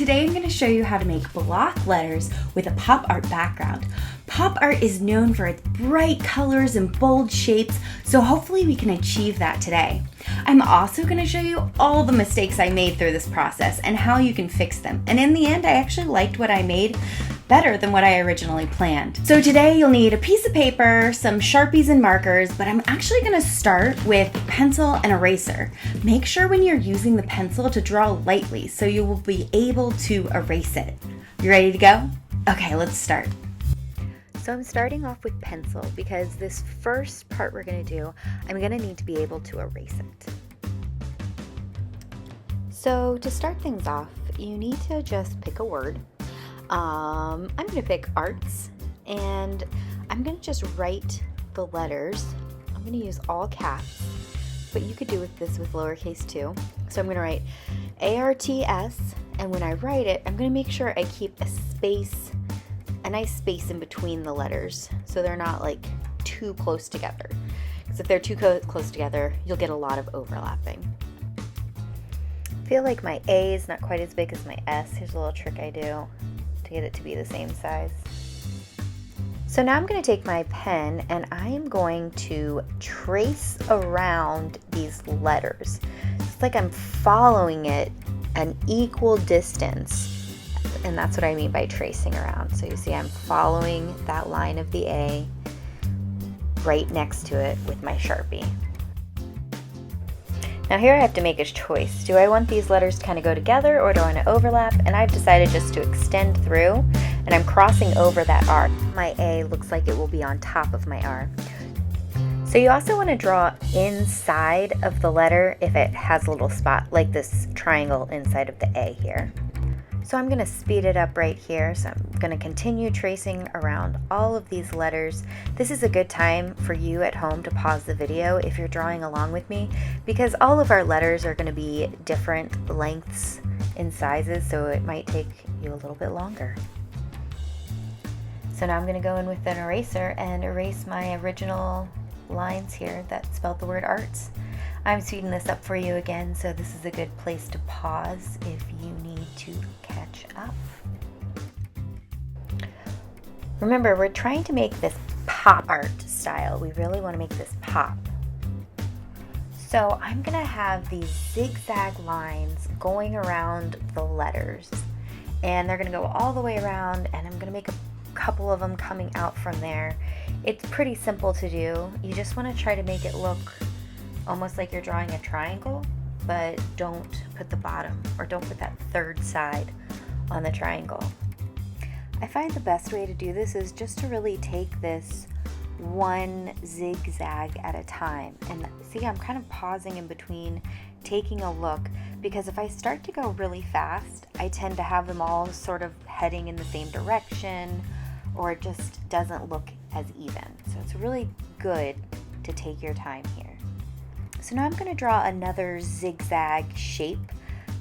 today I'm going to show you how to make block letters with a pop art background. Pop art is known for its bright colors and bold shapes, so hopefully we can achieve that today. I'm also going to show you all the mistakes I made through this process and how you can fix them. And in the end, I actually liked what I made better than what I originally planned. So today you'll need a piece of paper, some Sharpies and markers, but I'm actually going to start with pencil and eraser. Make sure when you're using the pencil to draw lightly so you will be able to erase it. You ready to go? Okay, let's start. So I'm starting off with pencil because this first part we're going to do, I'm going to need to be able to erase it. So to start things off, you need to just pick a word. I'm going to pick arts, and I'm going to just write the letters. I'm going to use all caps, but you could do this with lowercase too. So I'm going to write ARTS, and when I write it, I'm going to make sure I keep a nice space in between the letters so they're not like too close together. Because if they're too close together, you'll get a lot of overlapping. I feel like my A is not quite as big as my S. Here's a little trick I do to get it to be the same size. So now I'm going to take my pen and I am going to trace around these letters. It's like I'm following it an equal distance, and that's what I mean by tracing around. So you see I'm following that line of the A right next to it with my Sharpie. Now here I have to make a choice. Do I want these letters to kind of go together or do I want to overlap? And I've decided just to extend through, and I'm crossing over that R. My A looks like it will be on top of my R. So you also want to draw inside of the letter if it has a little spot, like this triangle inside of the A here. So I'm going to speed it up right here. So I'm going to continue tracing around all of these letters. This is a good time for you at home to pause the video if you're drawing along with me, because all of our letters are going to be different lengths and sizes, so it might take you a little bit longer. So now I'm going to go in with an eraser and erase my original lines here that spelled the word arts. I'm speeding this up for you again, so this is a good place to pause if you need to catch up. Remember, we're trying to make this pop art style. We really want to make this pop. So I'm going to have these zigzag lines going around the letters, and they're going to go all the way around, and I'm going to make a couple of them coming out from there. It's pretty simple to do. You just want to try to make it look almost like you're drawing a triangle, but don't put the bottom or don't put that third side on the triangle. I find the best way to do this is just to really take this one zigzag at a time. And see, I'm kind of pausing in between, taking a look, because if I start to go really fast, I tend to have them all sort of heading in the same direction, or it just doesn't look as even. So it's really good to take your time here. So now I'm going to draw another zigzag shape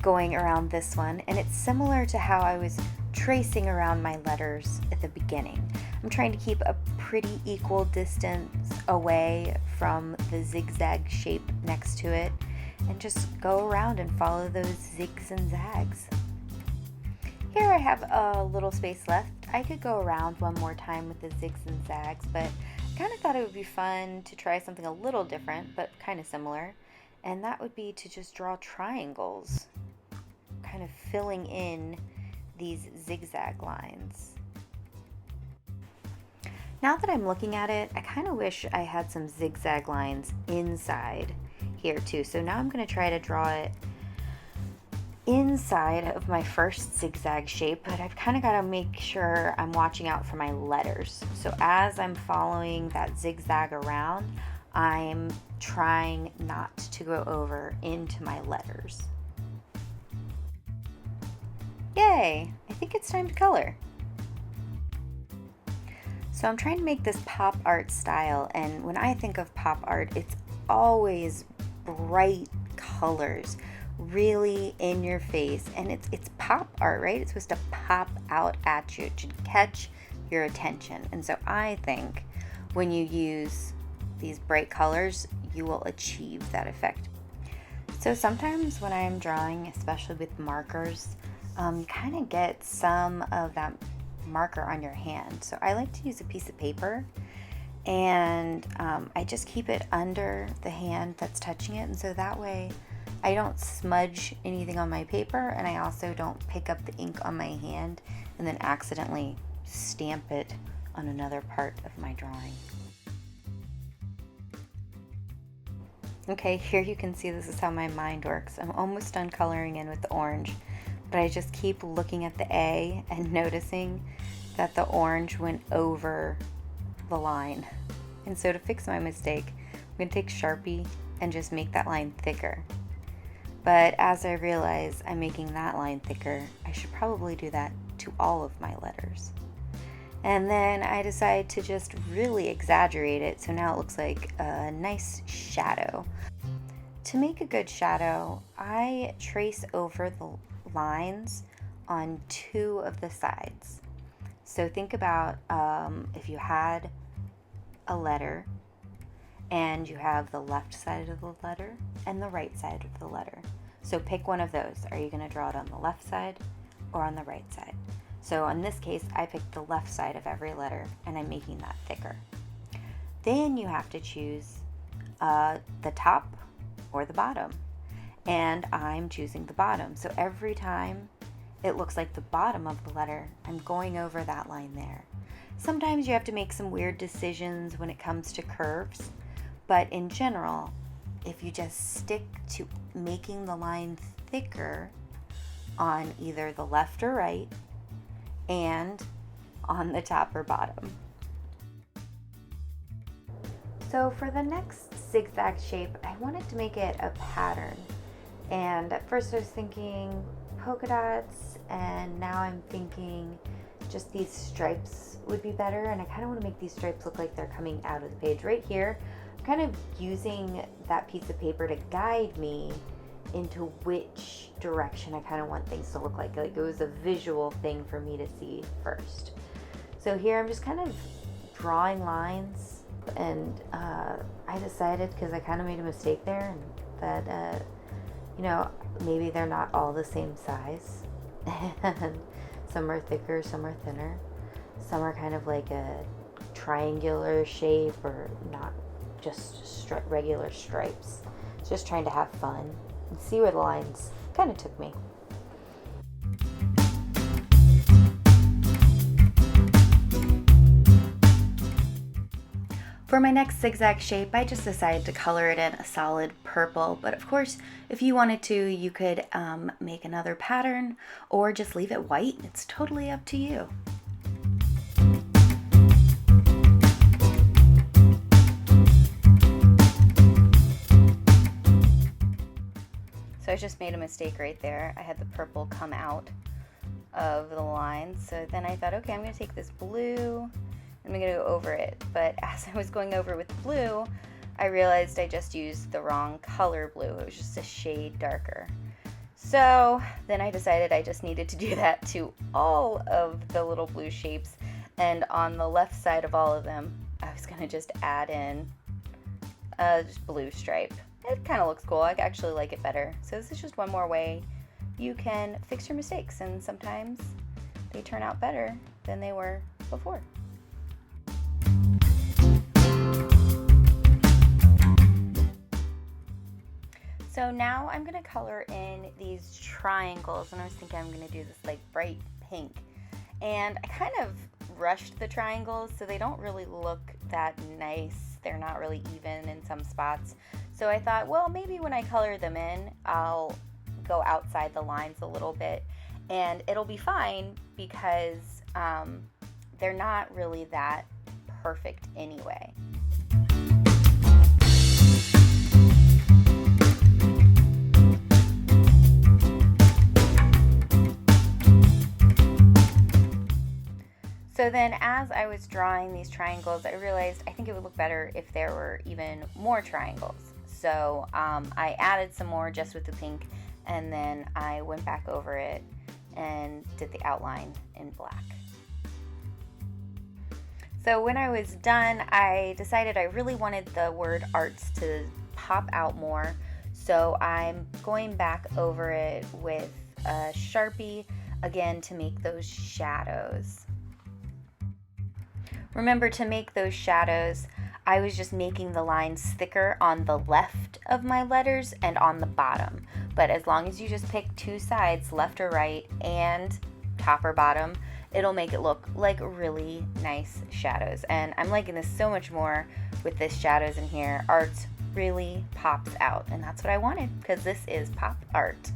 going around this one, and it's similar to how I was tracing around my letters at the beginning. I'm trying to keep a pretty equal distance away from the zigzag shape next to it and just go around and follow those zigs and zags. Here I have a little space left. I could go around one more time with the zigs and zags, but I kind of thought it would be fun to try something a little different, but kind of similar, and that would be to just draw triangles, kind of filling in these zigzag lines. Now that I'm looking at it, I kind of wish I had some zigzag lines inside here too. So now I'm going to try to draw it inside of my first zigzag shape, but I've kind of got to make sure I'm watching out for my letters. So as I'm following that zigzag around, I'm trying not to go over into my letters. Yay! I think it's time to color. So I'm trying to make this pop art style, and when I think of pop art, it's always bright colors, really in your face, and it's pop art, right? It's supposed to pop out at you to catch your attention. And so I think when you use these bright colors, you will achieve that effect. So sometimes when I'm drawing, especially with markers, kind of get some of that marker on your hand. So I like to use a piece of paper, and I just keep it under the hand that's touching it, and so that way I don't smudge anything on my paper, and I also don't pick up the ink on my hand and then accidentally stamp it on another part of my drawing. Okay, here you can see this is how my mind works. I'm almost done coloring in with the orange, but I just keep looking at the A and noticing that the orange went over the line. And so to fix my mistake, I'm going to take Sharpie and just make that line thicker. But as I realize I'm making that line thicker, I should probably do that to all of my letters. And then I decide to just really exaggerate it, so now it looks like a nice shadow. To make a good shadow, I trace over the lines on 2 of the sides. So think about if you had a letter and you have the left side of the letter and the right side of the letter. So pick one of those. Are you going to draw it on the left side or on the right side? So in this case, I picked the left side of every letter, and I'm making that thicker. Then you have to choose the top or the bottom, and I'm choosing the bottom. So every time it looks like the bottom of the letter, I'm going over that line there. Sometimes you have to make some weird decisions when it comes to curves, but in general, if you just stick to making the line thicker on either the left or right and on the top or bottom. So for the next zigzag shape, I wanted to make it a pattern. And at first I was thinking polka dots, and now I'm thinking just these stripes would be better. And I kind of want to make these stripes look like they're coming out of the page. Right here, I'm kind of using that piece of paper to guide me into which direction I kind of want things to look like. Like it was a visual thing for me to see first. So here I'm just kind of drawing lines, and I decided, because I kind of made a mistake there, that maybe they're not all the same size. And some are thicker, some are thinner, some are kind of like a triangular shape, or not just regular stripes. Just trying to have fun and see where the lines kind of took me. For my next zigzag shape, I just decided to color it in a solid purple, but of course, if you wanted to, you could make another pattern or just leave it white. It's totally up to you. So I just made a mistake right there. I had the purple come out of the line. So then I thought, okay, I'm going to take this blue, I'm going to go over it. But as I was going over with blue, I realized I just used the wrong color blue. It was just a shade darker. So then I decided I just needed to do that to all of the little blue shapes. And on the left side of all of them, I was going to just add in just blue stripe. It kind of looks cool. I actually like it better. So this is just one more way you can fix your mistakes, and sometimes they turn out better than they were before. So now I'm going to color in these triangles, and I was thinking I'm going to do this like bright pink. And I kind of rushed the triangles, so they don't really look that nice. They're not really even in some spots. So I thought, well, maybe when I color them in, I'll go outside the lines a little bit, and it'll be fine because they're not really that perfect anyway. So then as I was drawing these triangles, I realized I think it would look better if there were even more triangles. So I added some more just with the pink, and then I went back over it and did the outline in black. So when I was done, I decided I really wanted the word arts to pop out more. So I'm going back over it with a Sharpie. again, to make those shadows. Remember, to make those shadows, I was just making the lines thicker on the left of my letters and on the bottom. But as long as you just pick two sides, left or right, and top or bottom, it'll make it look like really nice shadows. And I'm liking this so much more with this shadows in here. Art really pops out, and that's what I wanted, because this is pop art.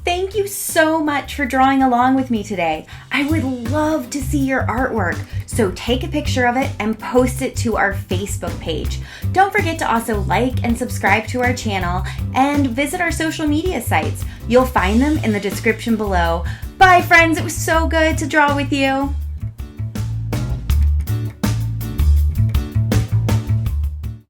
Thank you so much for drawing along with me today. I would love to see your artwork, so take a picture of it and post it to our Facebook page. Don't forget to also like and subscribe to our channel and visit our social media sites. You'll find them in the description below. Bye friends, it was so good to draw with you.